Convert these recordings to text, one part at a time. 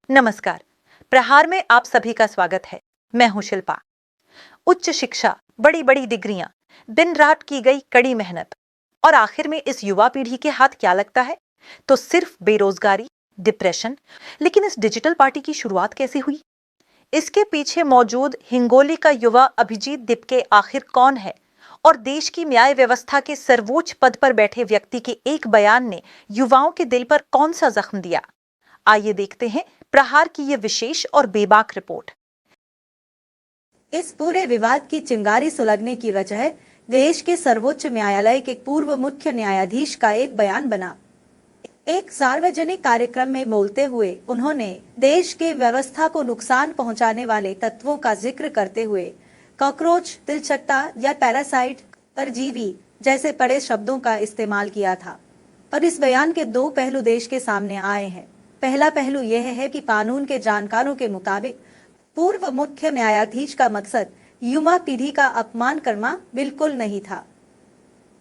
नमस्कार। प्रहार में आप सभी का स्वागत है। मैं हूं शिल्पा। उच्च शिक्षा, बड़ी बड़ी डिग्रियां, दिन रात की गई कड़ी मेहनत और आखिर में इस युवा पीढ़ी के हाथ क्या लगता है? तो सिर्फ बेरोजगारी, डिप्रेशन। लेकिन इस डिजिटल पार्टी की शुरुआत कैसे हुई? इसके पीछे मौजूद हिंगोली का युवा अभिजीत दिपके आखिर कौन है? और देश की न्याय व्यवस्था के सर्वोच्च पद पर बैठे व्यक्ति के एक बयान ने युवाओं के दिल पर कौन सा जख्म दिया? आइए देखते हैं प्रहार की यह विशेष और बेबाक रिपोर्ट। इस पूरे विवाद की चिंगारी सुलगने की वजह देश के सर्वोच्च न्यायालय के पूर्व मुख्य न्यायाधीश का एक बयान बना। एक सार्वजनिक कार्यक्रम में बोलते हुए उन्होंने देश के व्यवस्था को नुकसान पहुंचाने वाले तत्वों का जिक्र करते हुए कॉकरोच, तिलचट्टा या पैरासाइट, परजीवी जैसे बड़े शब्दों का इस्तेमाल किया था। पर इस बयान के दो पहलू देश के सामने आए हैं। पहला पहलू यह है कि कानून के जानकारों के मुताबिक पूर्व मुख्य न्यायाधीश का मकसद युवा पीढ़ी का अपमान करना बिल्कुल नहीं था।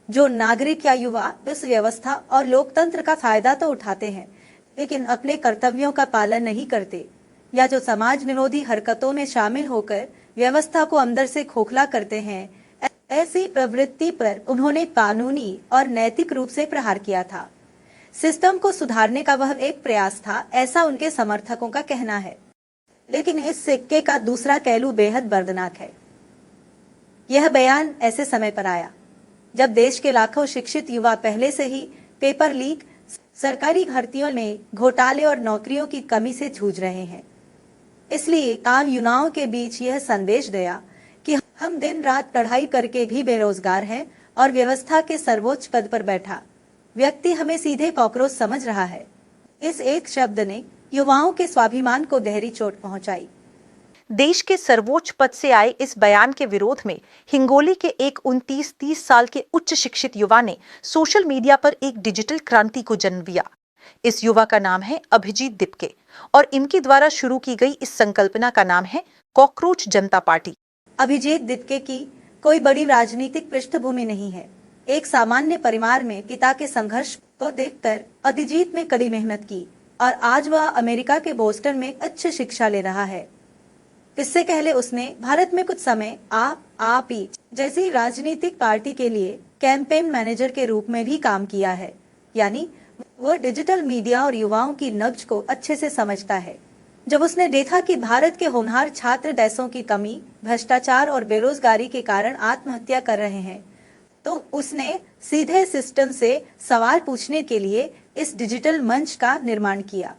जो नागरिक या युवा इस व्यवस्था और लोकतंत्र का फायदा तो उठाते हैं, लेकिन अपने कर्तव्यों का पालन नहीं करते, या जो समाज विरोधी हरकतों में शामिल होकर व्यवस्था को अंदर से खोखला करते हैं, ऐसी प्रवृत्ति पर उन्होंने कानूनी और नैतिक रूप से प्रहार किया था। सिस्टम को सुधारने का वह एक प्रयास था, ऐसा उनके समर्थकों का कहना है। लेकिन इस सिक्के का दूसरा पहलू बेहद दर्दनाक है। यह बयान ऐसे समय पर आया जब देश के लाखों शिक्षित युवा पहले से ही पेपर लीक, सरकारी भर्तियों में घोटाले और नौकरियों की कमी से जूझ रहे हैं। इसलिए आम युवाओं के बीच यह संदेश गया कि हम दिन रात पढ़ाई करके भी बेरोजगार हैं और व्यवस्था के सर्वोच्च पद पर बैठा व्यक्ति हमें सीधे कॉकरोच समझ रहा है। इस एक शब्द ने युवाओं के स्वाभिमान को गहरी चोट पहुंचाई। देश के सर्वोच्च पद से आए इस बयान के विरोध में हिंगोली के एक 29-30 साल के उच्च शिक्षित युवा ने सोशल मीडिया पर एक डिजिटल क्रांति को जन्म दिया। इस युवा का नाम है अभिजीत दिपके और इनके द्वारा शुरू की गई इस संकल्पना का नाम है कॉकरोच जनता पार्टी। अभिजीत दिपके की कोई बड़ी राजनीतिक पृष्ठभूमि नहीं है। एक सामान्य परिवार में पिता के संघर्ष को देखकर अभिजीत ने कड़ी मेहनत की और आज वह अमेरिका के बोस्टन में अच्छी शिक्षा ले रहा है। इससे पहले उसने भारत में कुछ समय आप ही जैसी राजनीतिक पार्टी के लिए कैंपेन मैनेजर के रूप में भी काम किया है। यानी वह डिजिटल मीडिया और युवाओं की नब्ज को अच्छे से समझता है। जब उसने देखा कि भारत के होनहार छात्र देशों की कमी, भ्रष्टाचार और बेरोजगारी के कारण आत्महत्या कर रहे हैं, तो उसने सीधे सिस्टम से सवाल पूछने के लिए इस डिजिटल मंच का निर्माण किया।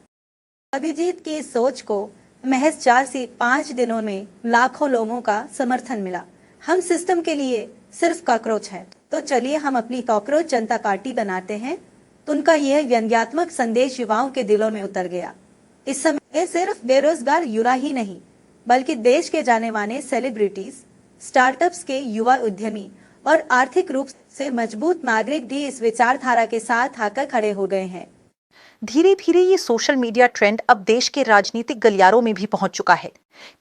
अभिजीत की इस सोच को महज 4 से 5 दिनों में लाखों लोगों का समर्थन मिला। हम सिस्टम के लिए सिर्फ कॉकरोच हैं, तो चलिए हम अपनी कॉकरोच जनता पार्टी बनाते हैं। तो उनका यह व्यंग्यात्मक संदेश युवाओं के दिलों में उतर गया। इस समय सिर्फ बेरोजगार युवा ही नहीं, बल्कि देश के जाने माने सेलिब्रिटीज, स्टार्टअप्स के युवा उद्यमी और आर्थिक रूप से मजबूत नागरिक भी इस विचारधारा के साथ आकर खड़े हो गए हैं। धीरे धीरे ये सोशल मीडिया ट्रेंड अब देश के राजनीतिक गलियारों में भी पहुंच चुका है।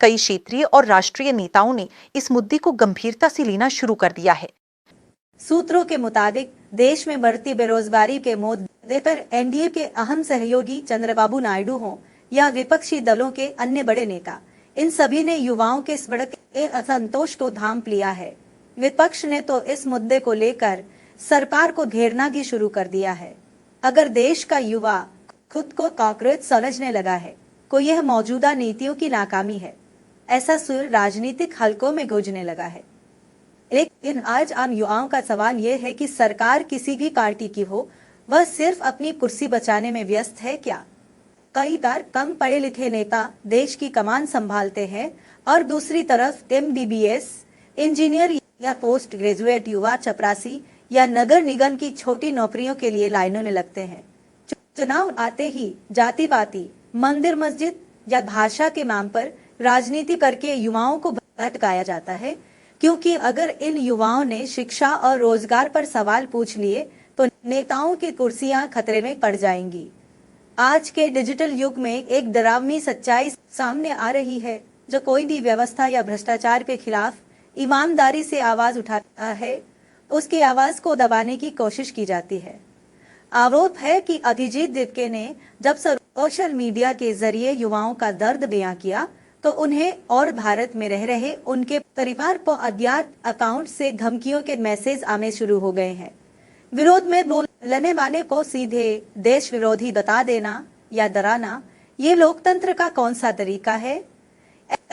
कई क्षेत्रीय और राष्ट्रीय नेताओं ने इस मुद्दे को गंभीरता से लेना शुरू कर दिया है। सूत्रों के मुताबिक देश में बढ़ती बेरोजगारी के मुद्दे पर एनडीए के अहम सहयोगी चंद्रबाबू नायडू हों या विपक्षी दलों के अन्य बड़े नेता, इन सभी ने युवाओं के इस भड़के असंतोष को थाम लिया है। विपक्ष ने तो इस मुद्दे को लेकर सरकार को घेरना भी शुरू कर दिया है। अगर देश का युवा खुद को कॉकरोच समझने लगा है, तो यह मौजूदा नीतियों की नाकामी है, ऐसा सुर राजनीतिक हलकों में गूंजने लगा है। लेकिन आज आम युवाओं का सवाल यह है कि सरकार किसी भी पार्टी की हो, वह सिर्फ अपनी कुर्सी बचाने में व्यस्त है क्या? कई बार कम पढ़े लिखे नेता देश की कमान संभालते हैं और दूसरी तरफ MBBS, इंजीनियर या पोस्ट ग्रेजुएट युवा चपरासी या नगर निगम की छोटी नौकरियों के लिए लाइनों में लगते हैं। चुनाव आते ही जाति पाति, मंदिर मस्जिद या भाषा के नाम पर राजनीति करके युवाओं को भटकाया जाता है, क्योंकि अगर इन युवाओं ने शिक्षा और रोजगार पर सवाल पूछ लिए तो नेताओं की कुर्सियां खतरे में पड़ जाएंगी। आज के डिजिटल युग में एक डरावनी सच्चाई सामने आ रही है। जो कोई भी व्यवस्था या भ्रष्टाचार के खिलाफ ईमानदारी से आवाज उठाता है, उसकी आवाज को दबाने की कोशिश की जाती है। आरोप है कि अभिजीत दिपके ने जब सोशल मीडिया के जरिए युवाओं का दर्द बयां किया तो उन्हें और भारत में रह रहे उनके परिवार को अज्ञात अकाउंट से धमकियों के मैसेज आने शुरू हो गए हैं। विरोध में बोलने वाले को सीधे देश विरोधी बता देना या डराना, ये लोकतंत्र का कौन सा तरीका है?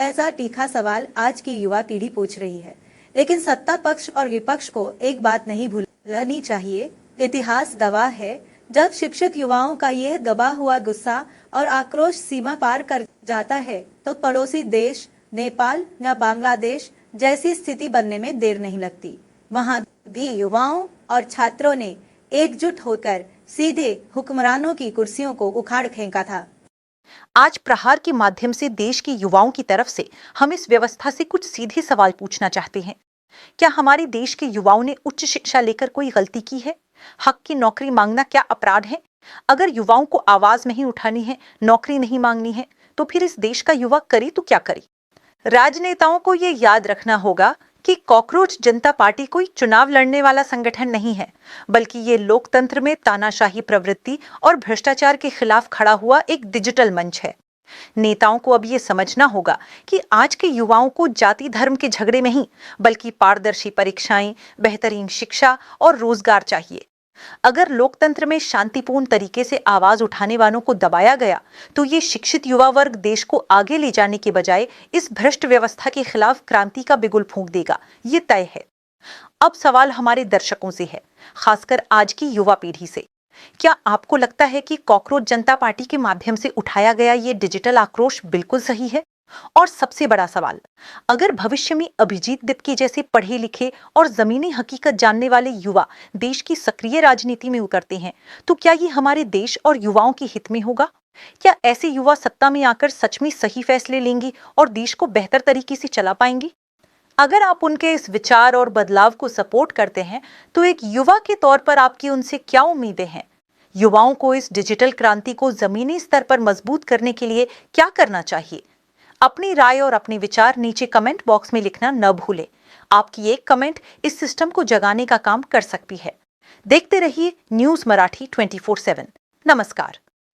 ऐसा तीखा सवाल आज की युवा पीढ़ी पूछ रही है। लेकिन सत्ता पक्ष और विपक्ष को एक बात नहीं भूलनी चाहिए, इतिहास गवाह है, जब शिक्षित युवाओं का यह दबा हुआ गुस्सा और आक्रोश सीमा पार कर जाता है तो पड़ोसी देश नेपाल या बांग्लादेश जैसी स्थिति बनने में देर नहीं लगती। वहां भी युवाओं और छात्रों ने एकजुट होकर सीधे हुक्मरानों की कुर्सियों को उखाड़ फेंका था। आज प्रहार के माध्यम से देश के युवाओं की तरफ से हम इस व्यवस्था से कुछ सीधे सवाल पूछना चाहते हैं। क्या हमारे देश के युवाओं ने उच्च शिक्षा लेकर कोई गलती की है? हक की नौकरी मांगना क्या अपराध है? अगर युवाओं को आवाज नहीं उठानी है, नौकरी नहीं मांगनी है, तो फिर इस देश का युवा करे तो क्या करे? राजनेताओं को ये याद रखना होगा कि कॉकरोच जनता पार्टी कोई चुनाव लड़ने वाला संगठन नहीं है, बल्कि ये लोकतंत्र में तानाशाही प्रवृत्ति और भ्रष्टाचार के खिलाफ खड़ा हुआ एक डिजिटल मंच है। नेताओं को अब ये समझना होगा कि आज के युवाओं को जाति धर्म के झगड़े में ही, बल्कि पारदर्शी परीक्षाएं, बेहतरीन शिक्षा और रोजगार चाहिए। अगर लोकतंत्र में शांतिपूर्ण तरीके से आवाज उठाने वालों को दबाया गया, तो ये शिक्षित युवा वर्ग देश को आगे ले जाने के बजाय इस भ्रष्ट व्यवस्था के खिलाफ क्रांति का बिगुल फूंक देगा, ये तय है। अब सवाल हमारे दर्शकों से है, खासकर आज की युवा पीढ़ी से। क्या आपको लगता है कि कॉकरोच जनता पार्टी के माध्यम से उठाया गया ये डिजिटल आक्रोश बिल्कुल सही है? और सबसे बड़ा सवाल, अगर भविष्य में अभिजीत दीप्ति जैसे पढ़े लिखे और जमीनी हकीकत जानने वाले युवा देश की सक्रिय राजनीति में उतरते हैं, तो क्या ये हमारे देश और युवाओं के हित में होगा? क्या ऐसे युवा सत्ता में आकर सच में सही फैसले लेंगे और देश को बेहतर तरीके से चला पाएंगे? अगर आप उनके इस विचार और बदलाव को सपोर्ट करते हैं, तो एक युवा के तौर पर आपकी उनसे क्या उम्मीदें हैं? युवाओं को इस डिजिटल क्रांति को जमीनी स्तर पर मजबूत करने के लिए क्या करना चाहिए? अपनी राय और अपने विचार नीचे कमेंट बॉक्स में लिखना न भूलें। आपकी एक कमेंट इस सिस्टम को जगाने का काम कर सकती है। देखते रहिए न्यूज़ मराठी 24/7। नमस्कार।